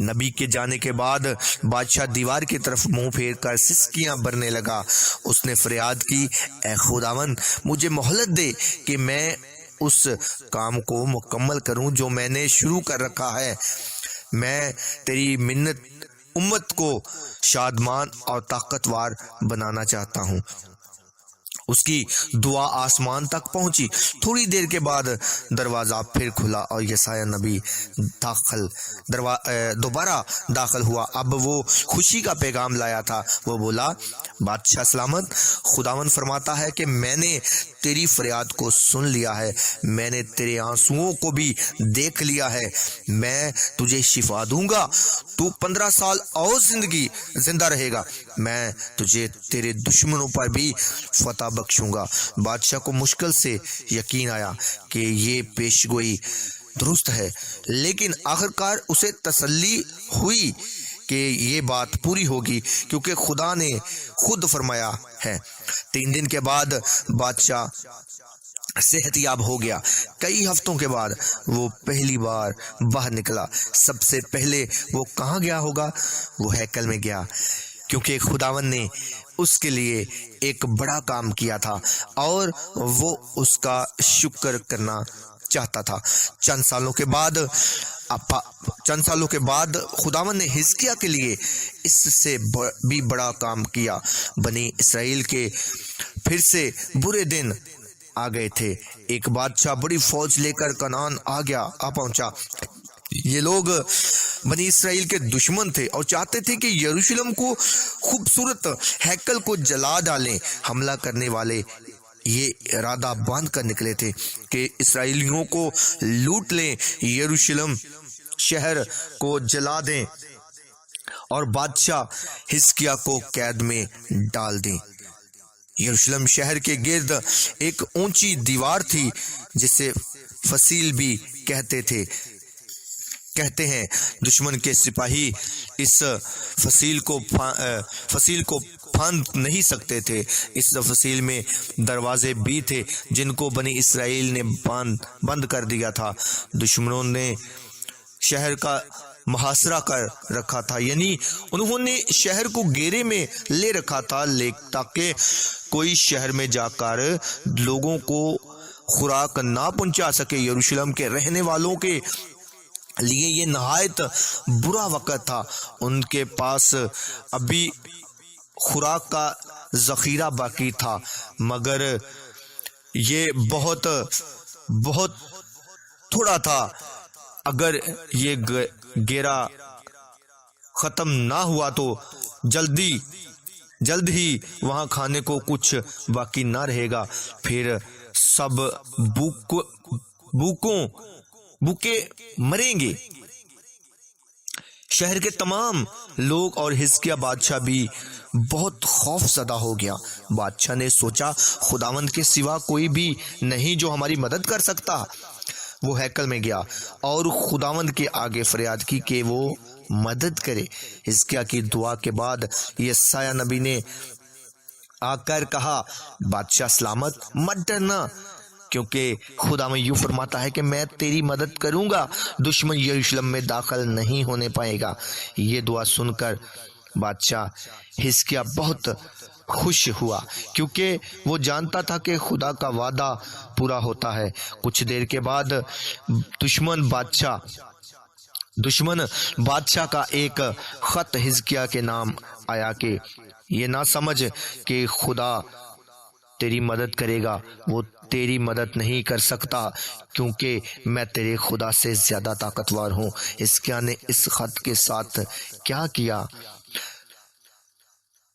نبی کے جانے کے بعد بادشاہ دیوار کی طرف منہ پھیر کر سسکیاں بھرنے لگا۔ اس نے فریاد کی، اے خداوند مجھے مہلت دے کہ میں اس کام کو مکمل کروں جو میں نے شروع کر رکھا ہے۔ میں تیری منت امت کو شادمان اور طاقتور بنانا چاہتا ہوں۔ اس کی دعا آسمان تک پہنچی۔ تھوڑی دیر کے بعد دروازہ پھر کھلا اور یسایہ نبی دوبارہ داخل ہوا۔ اب وہ خوشی کا پیغام لایا تھا۔ وہ بولا، بادشاہ سلامت، خداوند فرماتا ہے کہ میں نے تیری فریاد کو سن لیا ہے، میں نے تیرے آنسوؤں کو بھی دیکھ لیا ہے۔ میں تجھے شفا دوں گا، تو 15 سال اور زندہ رہے گا۔ میں تجھے تیرے دشمنوں پر بھی فتح بخشوں گا۔ بادشاہ کو مشکل سے یقین آیا کہ یہ پیشگوئی درست ہے، لیکن آخرکار اسے تسلی ہوئی کہ یہ بات پوری ہوگی، کیونکہ خدا نے خود فرمایا ہے۔ 3 دن کے بعد بادشاہ صحت یاب ہو گیا۔ کئی ہفتوں کے بعد وہ پہلی بار باہر نکلا۔ سب سے پہلے وہ کہاں گیا ہوگا؟ وہ ہیکل میں گیا، کیونکہ خداوند نے اس کے لیے ایک بڑا کام کیا تھا اور وہ اس کا شکر کرنا چاہتا تھا۔ چند سالوں کے بعد خداوند نے حزقیہ کے لیے اس سے بھی بڑا کام کیا۔ بنی اسرائیل کے پھر سے برے دن آ گئے تھے۔ ایک بادشاہ بڑی فوج لے کر کنعان آ پہنچا۔ یہ لوگ بنی اسرائیل کے دشمن تھے اور چاہتے تھے کہ یروشلم کو خوبصورت ہیکل کو جلا ڈالیں۔ حملہ کرنے والے یہ ارادہ باندھ کر نکلے تھے کہ اسرائیلیوں کو لوٹ لیں، یروشلم شہر کو جلا دیں اور بادشاہ حزقیہ کو قید میں ڈال دیں۔ یروشلم شہر کے گرد ایک اونچی دیوار تھی جسے فصیل بھی کہتے ہیں۔ دشمن کے سپاہی اس فصیل کو پھاند نہیں سکتے تھے۔ اس فصیل میں دروازے بھی تھے جن کو بنی اسرائیل نے بند کر دیا تھا۔ دشمنوں نے شہر کا محاصرہ کر رکھا تھا، یعنی انہوں نے شہر کو گھیرے میں لے رکھا تھا تاکہ کوئی شہر میں جا کر لوگوں کو خوراک نہ پہنچا سکے۔ یروشلم کے رہنے والوں کے لیے یہ نہایت برا وقت تھا۔ ان کے پاس ابھی خوراک کا ذخیرہ باقی تھا، مگر یہ بہت تھوڑا تھا۔ اگر یہ گھیرا ختم نہ ہوا تو جلد ہی وہاں کھانے کو کچھ باقی نہ رہے گا، پھر سب بھوکے مریں گے۔ شہر کے تمام لوگ اور حزقیہ بادشاہ بھی بہت خوف زدہ ہو گیا۔ بادشاہ نے سوچا، خداوند کے سوا کوئی بھی نہیں جو ہماری مدد کر سکتا۔ وہ ہیکل میں گیا اور خداوند کے آگے فریاد کی کہ وہ مدد کرے۔ حزقیہ کی دعا کے بعد یسایہ نبی نے آ کر کہا، بادشاہ سلامت، مت ڈرنا، کیونکہ خداوند یوں فرماتا ہے کہ میں تیری مدد کروں گا، دشمن یروشلم میں داخل نہیں ہونے پائے گا۔ یہ دعا سن کر بادشاہ حزقیہ بہت خوش ہوا، کیونکہ وہ جانتا تھا کہ خدا کا وعدہ پورا ہوتا ہے۔ کچھ دیر کے بعد دشمن بادشاہ کا ایک خط حزقیہ کے نام آیا کہ یہ نہ سمجھ کہ خدا تیری مدد کرے گا، وہ تیری مدد نہیں کر سکتا، کیونکہ میں تیرے خدا سے زیادہ طاقتور ہوں۔ حزقیہ نے اس خط کے ساتھ کیا کیا؟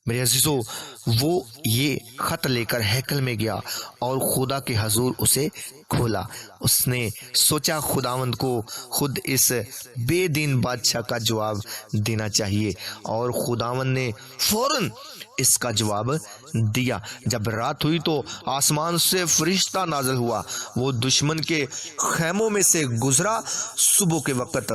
میرے عزیزو، وہ یہ خط لے کر ہیکل میں گیا اور خدا کے حضور اسے کھولا۔ اس نے سوچا خداوند کو خود اس بے دین بادشاہ کا جواب دینا چاہیے، اور خداوند نے فوراً اس کا جواب دیا۔ جب رات ہوئی تو آسمان سے فرشتہ نازل ہوا، وہ دشمن کے خیموں میں سے گزرا۔ صبح کے وقت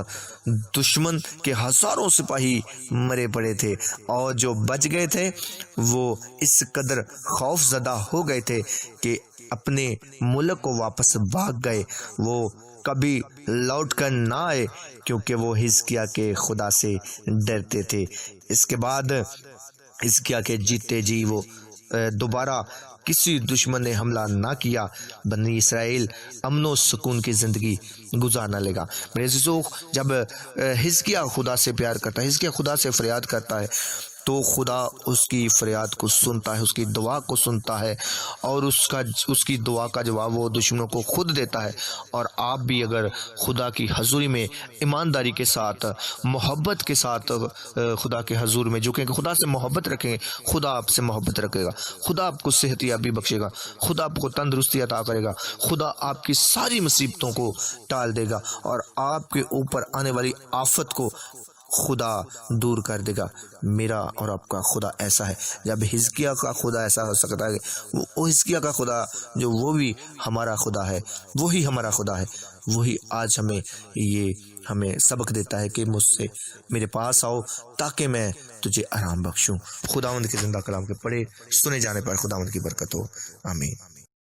دشمن کے ہزاروں سپاہی مرے پڑے تھے، اور جو بچ گئے تھے وہ اس قدر خوف زدہ ہو گئے تھے کہ اپنے ملک کو واپس بھاگ گئے۔ وہ کبھی لوٹ کر نہ آئے کیونکہ وہ حزقیہ کے خدا سے ڈرتے تھے۔ اس کے بعد حزقیہ کے جیتے جی وہ دوبارہ کسی دشمن نے حملہ نہ کیا، بنی اسرائیل امن و سکون کی زندگی گزارنا لگا۔ میرے عزیزو، جب حزقیہ خدا سے پیار کرتا ہے، حزقیہ خدا سے فریاد کرتا ہے تو خدا اس کی فریاد کو سنتا ہے، اس کی دعا کو سنتا ہے، اور اس کی دعا کا جواب وہ دشمنوں کو خود دیتا ہے۔ اور آپ بھی اگر خدا کی حضوری میں ایمانداری کے ساتھ، محبت کے ساتھ خدا کے حضور میں جو کہ خدا سے محبت رکھیں، خدا آپ سے محبت رکھے گا، خدا آپ کو صحت یابی بخشے گا، خدا آپ کو تندرستی عطا کرے گا، خدا آپ کی ساری مصیبتوں کو ٹال دے گا، اور آپ کے اوپر آنے والی آفت کو خدا دور کر دے گا۔ میرا اور آپ کا خدا ایسا ہے۔ جب حزقیہ کا خدا ایسا ہو سکتا ہے، وہ حزقیہ کا خدا جو وہ بھی ہمارا خدا ہے، وہی ہمارا خدا ہے، وہی آج ہمیں سبق دیتا ہے کہ مجھ سے میرے پاس آؤ تاکہ میں تجھے آرام بخشوں۔ خداوند کے زندہ کلام کے پڑھے سنے جانے پر خداوند کی برکت ہو، آمین۔